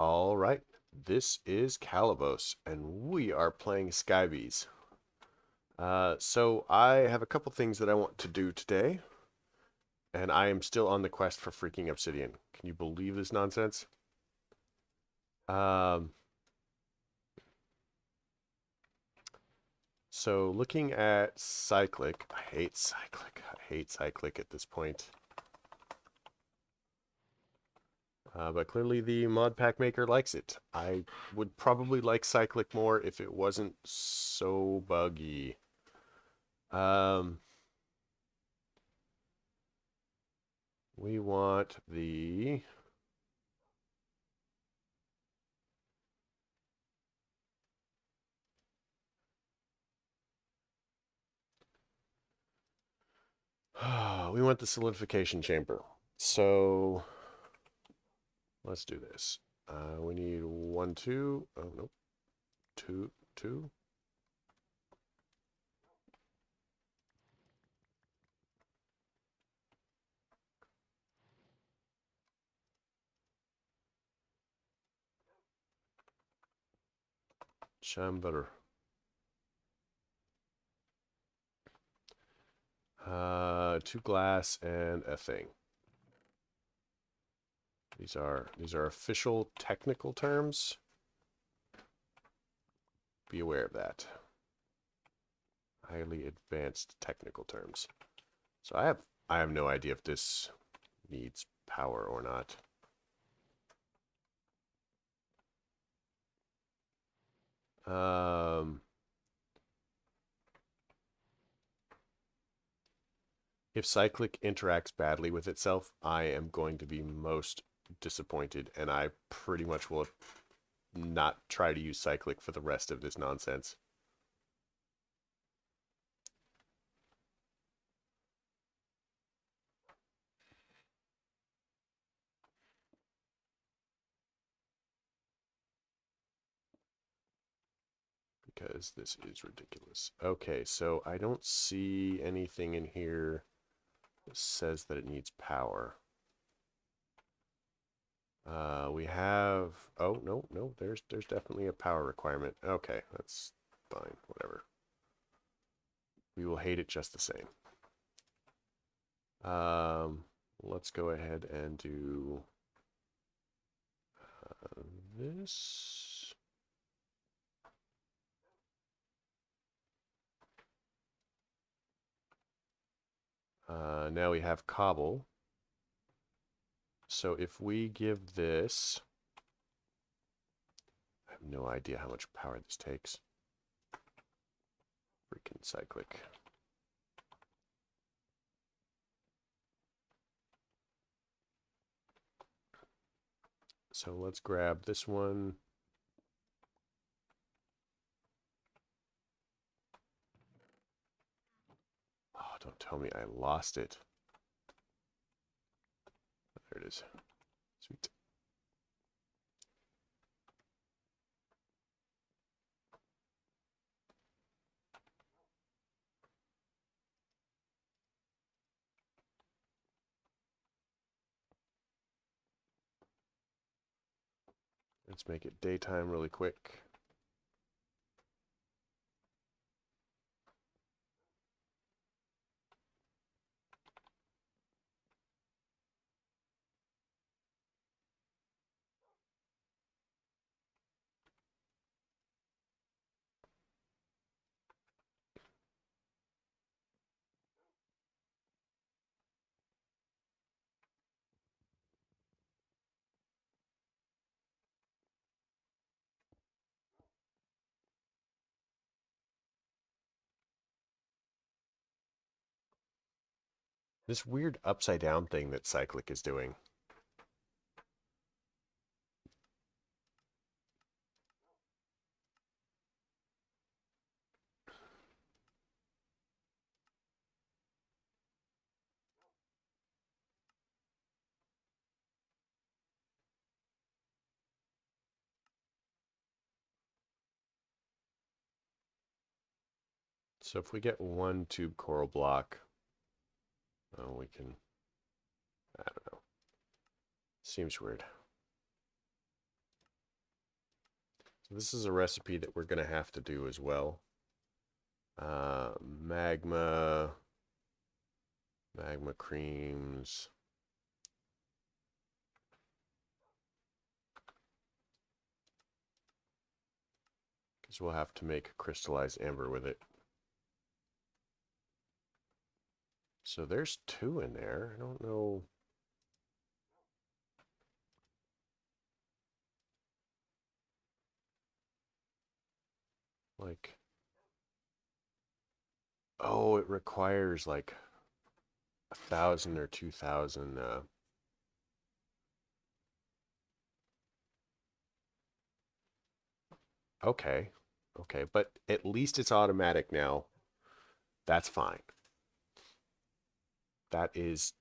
All right, this is Calabos, and we are playing Skybees. So I have a couple things that I want to do today, and I am still on the quest for freaking obsidian. Can you believe this nonsense? Um, so looking at cyclic, I hate cyclic. I hate cyclic at this point. But clearly the mod pack maker likes it. I would probably like cyclic more if it wasn't so buggy. Um, we want the we want the solidification chamber. So let's do this. We need 1, 2. Oh, nope. 2, 2. Chamber. 2 glass and a thing. These are official technical terms. Be aware of that. Highly advanced technical terms. So I have no idea if this needs power or not. If cyclic interacts badly with itself, I am going to be most disappointed, and I pretty much will not try to use cyclic for the rest of this nonsense. Because this is ridiculous. Okay, so I don't see anything in here that says that it needs power. We have... Oh, no, no, there's definitely a power requirement. Okay, that's fine, whatever. We will hate it just the same. Let's go ahead and do this. Now we have cobble. So if we give this... I have no idea how much power this takes. Freaking cyclic. So let's grab this one. Oh, don't tell me I lost it. There it is. Sweet. Let's make it daytime really quick. This weird upside down thing that cyclic is doing. So if we get 1 tube coral block, we can, I don't know. Seems weird. So this is a recipe that we're going to have to do as well. Magma creams. Because we'll have to make crystallized amber with it. So there's 2 in there. I don't know. Like, oh, it requires like 1,000 or 2,000. Okay, okay, but at least it's automatic now. That's fine. That is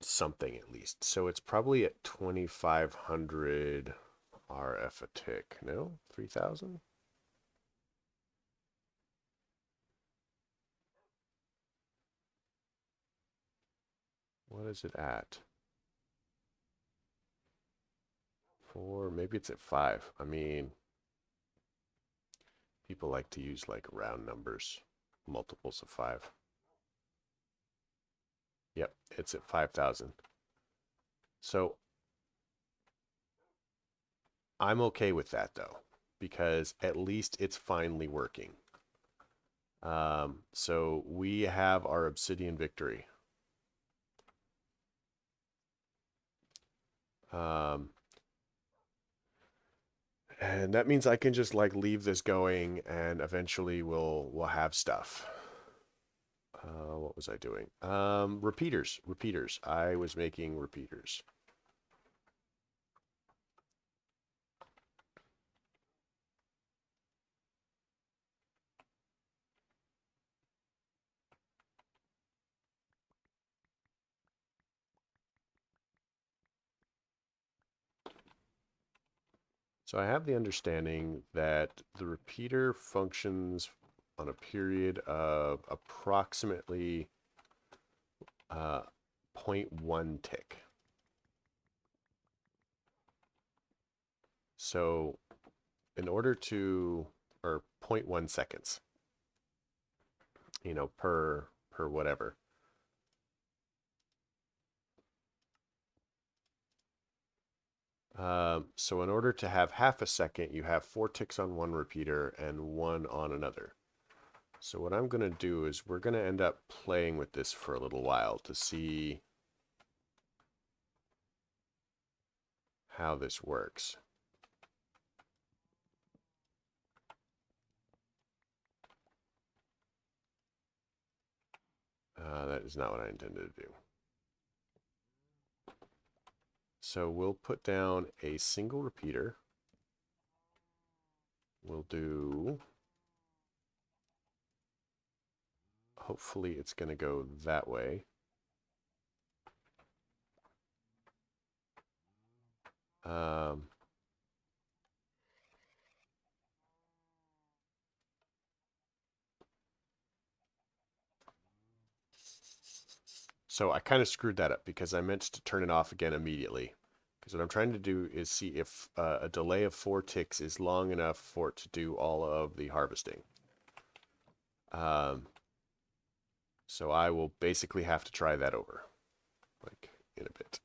something at least. So it's probably at 2,500 RF a tick. No, 3,000. What is it at? 4, maybe it's at 5. I mean, people like to use like round numbers, multiples of 5. Yep, it's at 5,000. So I'm okay with that though, because at least it's finally working. So we have our obsidian victory. And that means I can just like leave this going, and eventually we'll have stuff. What was I doing? Repeaters. I was making repeaters. So I have the understanding that the repeater functions on a period of approximately 0.1 tick. So in order to, or 0.1 seconds, per whatever. So in order to have half a second, you have 4 ticks on one repeater and 1 on another. So what I'm going to do is we're going to end up playing with this for a little while to see how this works. That is not what I intended to do. So we'll put down a single repeater. We'll do, hopefully it's going to go that way. So I kind of screwed that up because I meant to turn it off again immediately. Because what I'm trying to do is see if a delay of 4 ticks is long enough for it to do all of the harvesting. So I will basically have to try that over, like in a bit.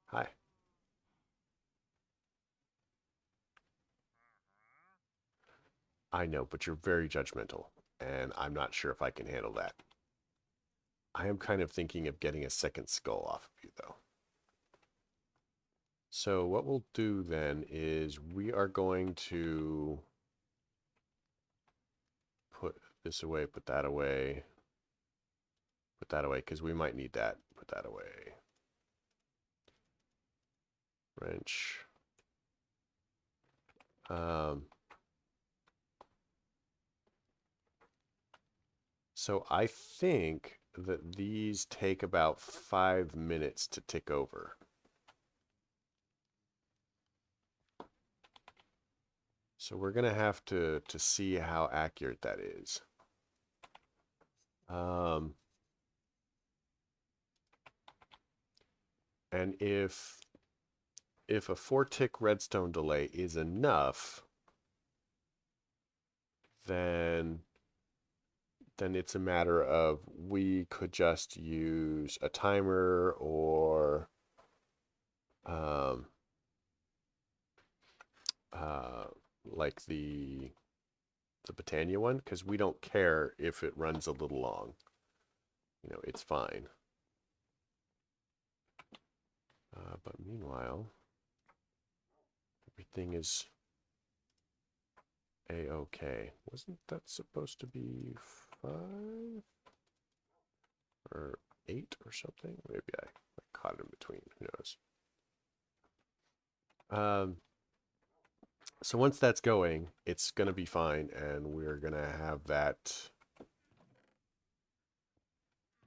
Hi. I know, but you're very judgmental, and I'm not sure if I can handle that. I am kind of thinking of getting a second skull off of you, though. So what we'll do then is we are going to put this away, put that away, because we might need that. Put that away. Wrench. So I think that these take about 5 minutes to tick over. So we're going to have to see how accurate that is. And if a 4-tick redstone delay is enough, then it's a matter of we could just use a timer or like the Britannia one, because we don't care if it runs a little long. You know, it's fine. But meanwhile, everything is a-okay. Wasn't that supposed to be 5 or 8 or something? Maybe I caught it in between. Who knows? So once that's going, it's going to be fine, and we're going to have that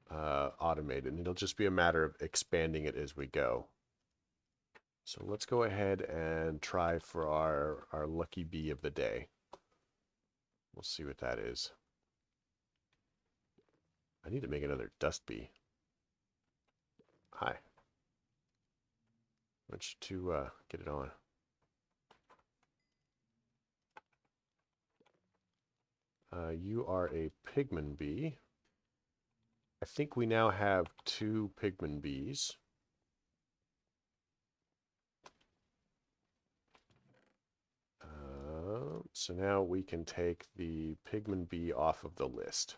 automated. And it'll just be a matter of expanding it as we go. So let's go ahead and try for our lucky bee of the day. We'll see what that is. I need to make another dust bee. Hi. I want you to get it on. You are a pigman bee. I think we now have 2 pigman bees. So now we can take the pigman bee off of the list.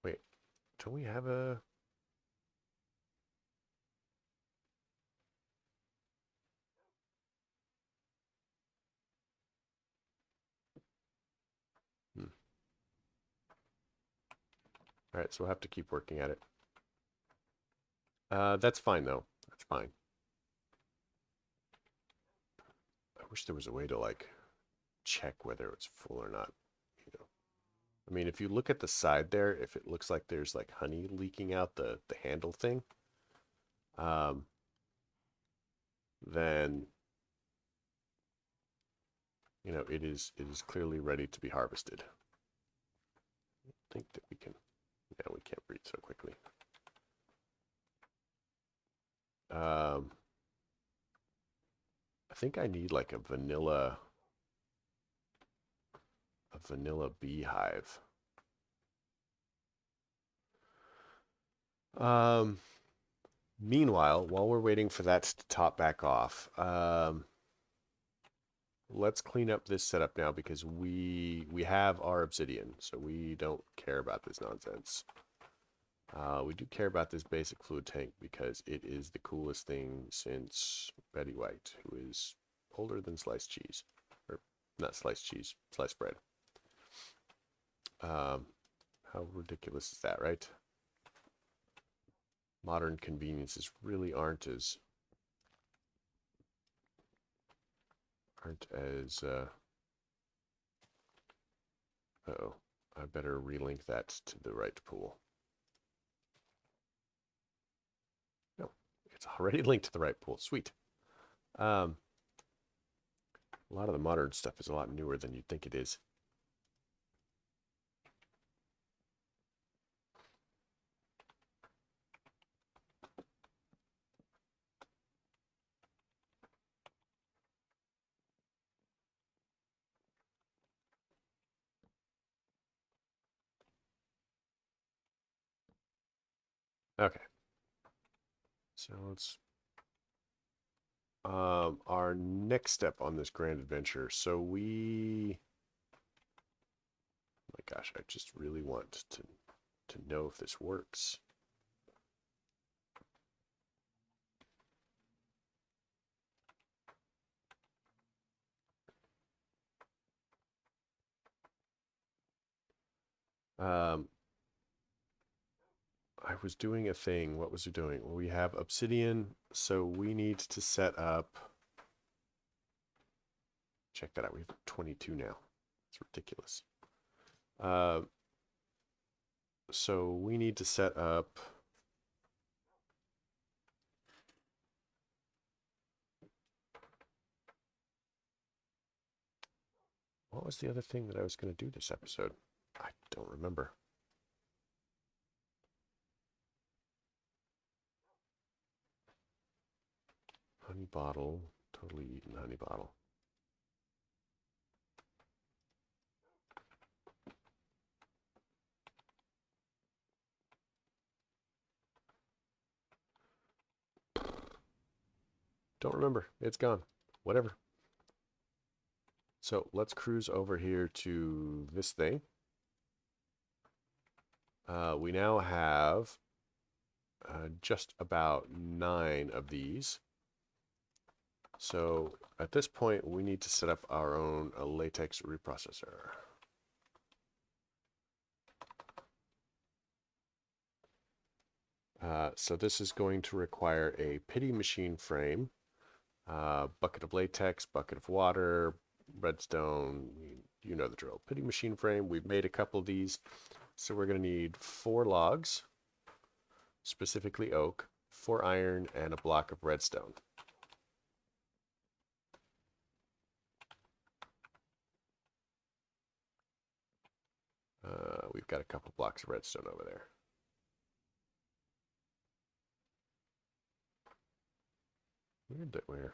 Wait, don't we have a... All right, so we'll have to keep working at it. That's fine, though. That's fine. I wish there was a way to, like, check whether it's full or not. You know, I mean, if you look at the side there, if it looks like there's, like, honey leaking out the handle thing, then, you know, it is clearly ready to be harvested. I think that we can... Yeah, we can't breed so quickly. I think I need like a vanilla beehive. Meanwhile, while we're waiting for that to top back off, let's clean up this setup now because we have our obsidian, so we don't care about this nonsense. We do care about this basic fluid tank because it is the coolest thing since Betty White, who is older than sliced cheese. Or, not sliced cheese, sliced bread. How ridiculous is that, right? Modern conveniences really aren't as... Uh-oh. I better relink that to the right pool. No, it's already linked to the right pool. Sweet. A lot of the modern stuff is a lot newer than you'd think it is. Okay. So let's... our next step on this grand adventure. So we... Oh my gosh, I just really want to know if this works. I was doing a thing. What was it doing? Well, we have obsidian, so we need to set up... Check that out. We have 22 now. It's ridiculous. So we need to set up... What was the other thing that I was going to do this episode? I don't remember. Honey bottle. Totally eaten honey bottle. Don't remember. It's gone. Whatever. So let's cruise over here to this thing. We now have just about 9 of these. So at this point, we need to set up our own latex reprocessor. So this is going to require a pity machine frame, bucket of latex, bucket of water, redstone, you know the drill. Pity machine frame, we've made a couple of these. So we're going to need 4 logs, specifically oak, 4 iron, and a block of redstone. We've got a couple blocks of redstone over there. Weird that our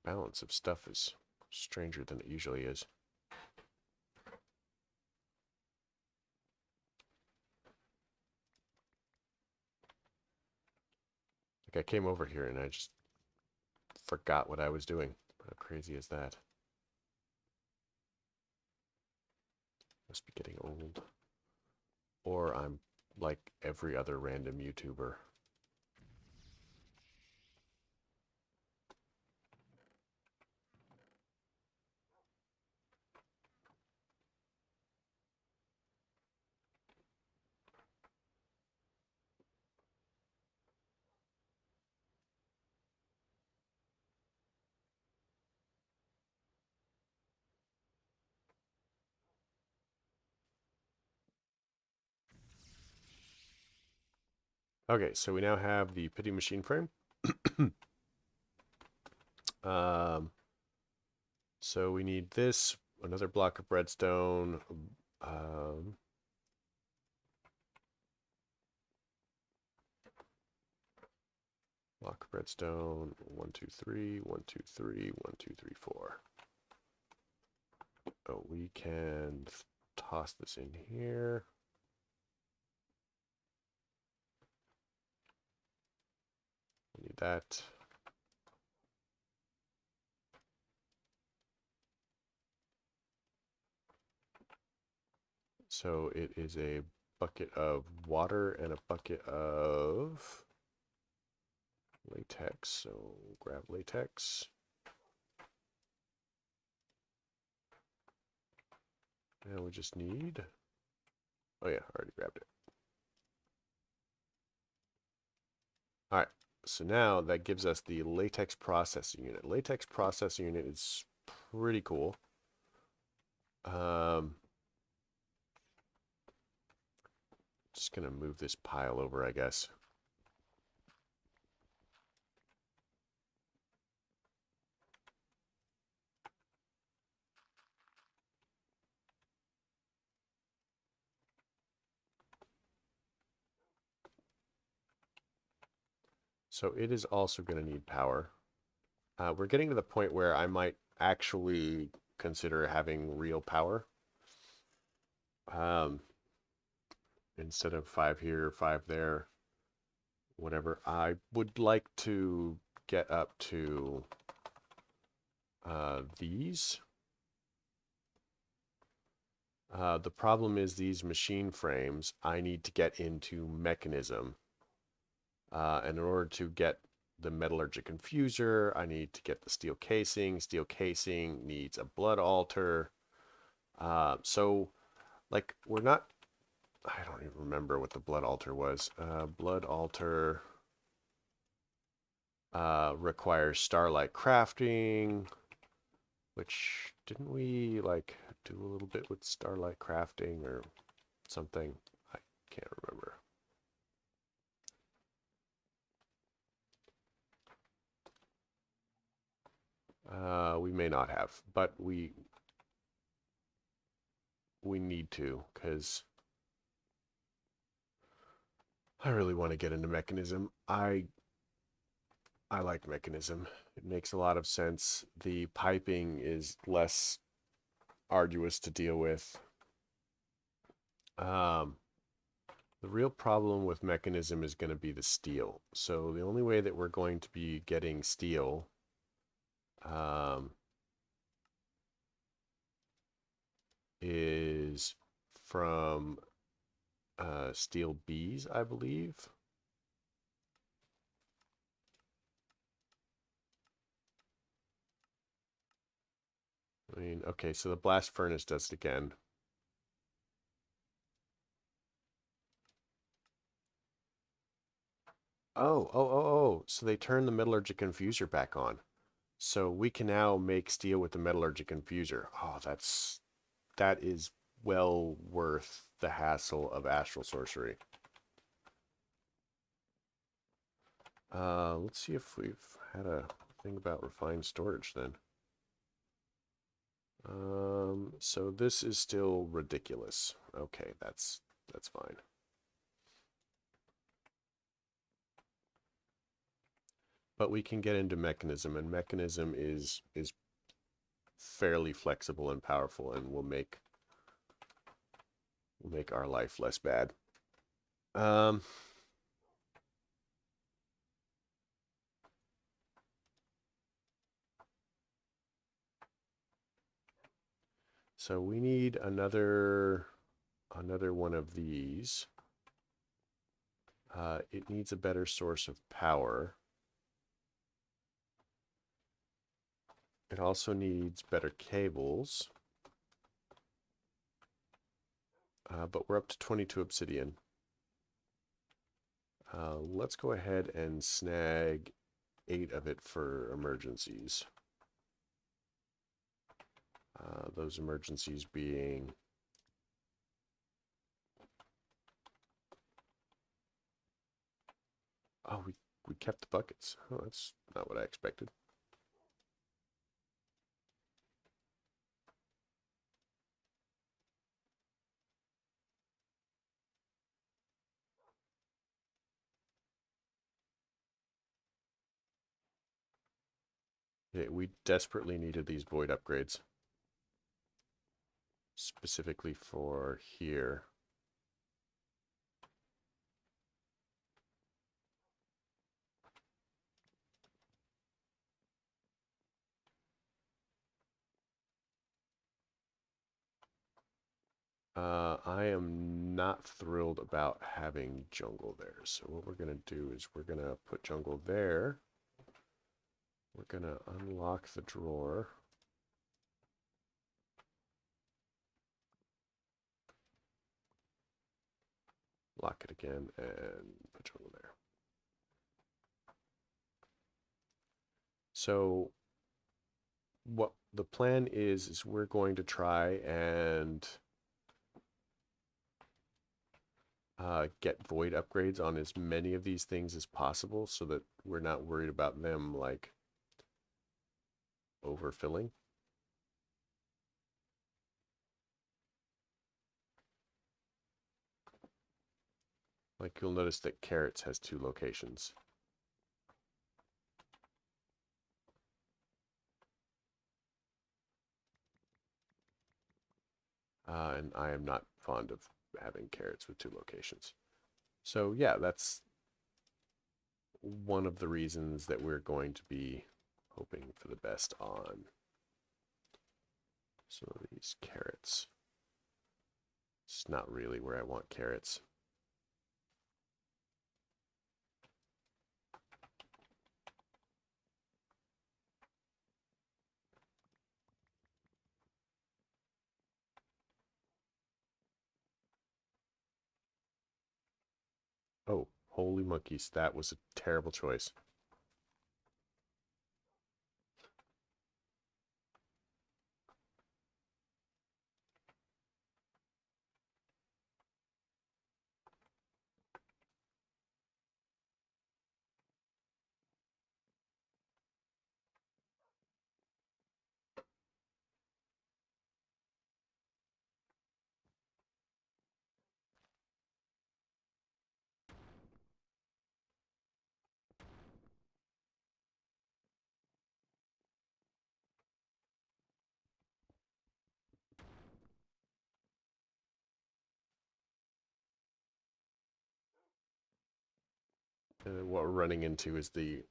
balance of stuff is stranger than it usually is. Like I came over here and I just forgot what I was doing. How crazy is that? Must be getting old. Or I'm like every other random YouTuber. Okay, so we now have the pity machine frame. So we need this, another block of redstone, block of redstone, 1, 2, 3, 1, 2, 3, 1, 2, 3, 4. Oh, we can toss this in here. We need that. So it is a bucket of water and a bucket of latex. So grab latex. And we just need, oh yeah, I already grabbed it. All right, so now that gives us the latex processing unit. Latex processing unit is pretty cool. Just gonna move this pile over, I guess. So it is also going to need power. We're getting to the point where I might actually consider having real power. Instead of 5 here, 5 there, whatever. I would like to get up to these. The problem is these machine frames, I need to get into mechanism. And in order to get the metallurgic infuser, I need to get the steel casing. Steel casing needs a blood altar. So, like, we're not... I don't even remember what the blood altar was. Blood altar requires starlight crafting, which didn't we, like, do a little bit with starlight crafting or something? I can't remember. we may not have, but we need to, because I really want to get into mechanism. I like mechanism. It makes a lot of sense. The piping is less arduous to deal with. Um, the real problem with mechanism is going to be the steel. So the only way that we're going to be getting steel is from steel bees, I believe. I mean, okay, so the blast furnace does it again. So they turned the metallurgic infuser back on. So we can now make steel with the metallurgic infuser. Oh, that is well worth the hassle of astral sorcery. Let's see if we've had a thing about refined storage then. So this is still ridiculous. Okay, that's fine. But we can get into mechanism, and mechanism is fairly flexible and powerful, and will make our life less bad. Um, so we need another one of these. It needs a better source of power. It also needs better cables. But we're up to 22 obsidian. Let's go ahead and snag 8 of it for emergencies. Those emergencies being we kept the buckets. Oh, that's not what I expected. Yeah, we desperately needed these void upgrades. Specifically for here. I am not thrilled about having jungle there. So what we're going to do is we're going to put jungle there. We're going to unlock the drawer. Lock it again and put jungle there. So what the plan is we're going to try and get void upgrades on as many of these things as possible so that we're not worried about them like overfilling. Like you'll notice that carrots has 2 locations. And I am not fond of having carrots with 2 locations. So yeah, that's one of the reasons that we're going to be hoping for the best on some of these carrots. It's not really where I want carrots. Oh, holy monkeys, that was a terrible choice. what we're running into is the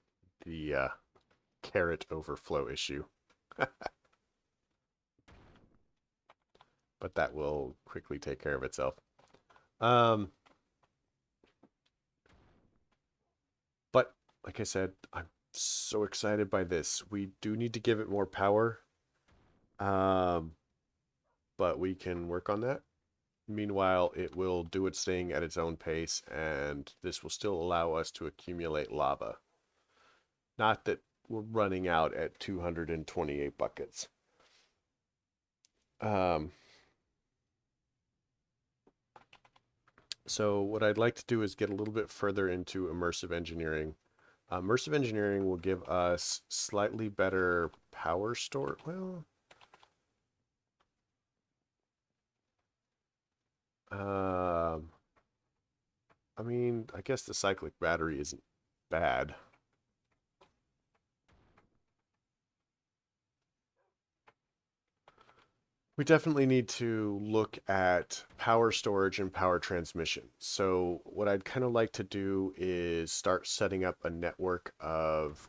carrot overflow issue. But that will quickly take care of itself. But like I said, I'm so excited by this. We do need to give it more power. But we can work on that. Meanwhile, it will do its thing at its own pace, and this will still allow us to accumulate lava. Not that we're running out at 228 buckets. So what I'd like to do is get a little bit further into immersive engineering. Immersive engineering will give us slightly better power store. Well, I mean, I guess the cyclic battery isn't bad. We definitely need to look at power storage and power transmission. So what I'd kind of like to do is start setting up a network of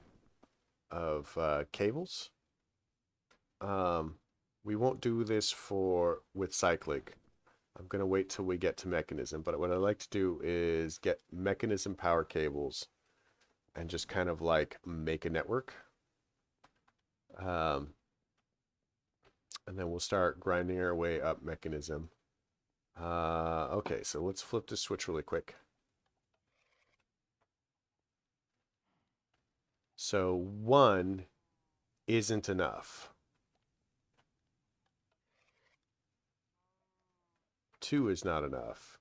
cables. We won't do this with cyclic. I'm gonna wait till we get to mechanism. But what I'd like to do is get mechanism power cables and just kind of like make a network. And then we'll start grinding our way up mechanism. Okay, so let's flip this switch really quick. So 1 isn't enough. 2 is not enough.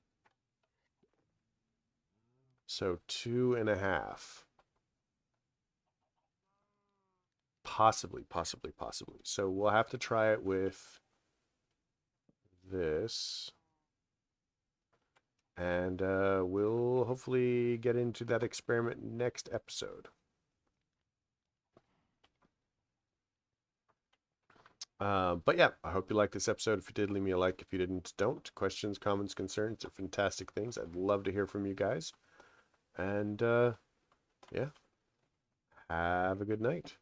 So 2.5. Possibly. So we'll have to try it with this. And we'll hopefully get into that experiment next episode. But yeah, I hope you liked this episode. If you did, leave me a like. If you didn't, don't. Questions, comments, concerns are fantastic things. I'd love to hear from you guys. And yeah, have a good night.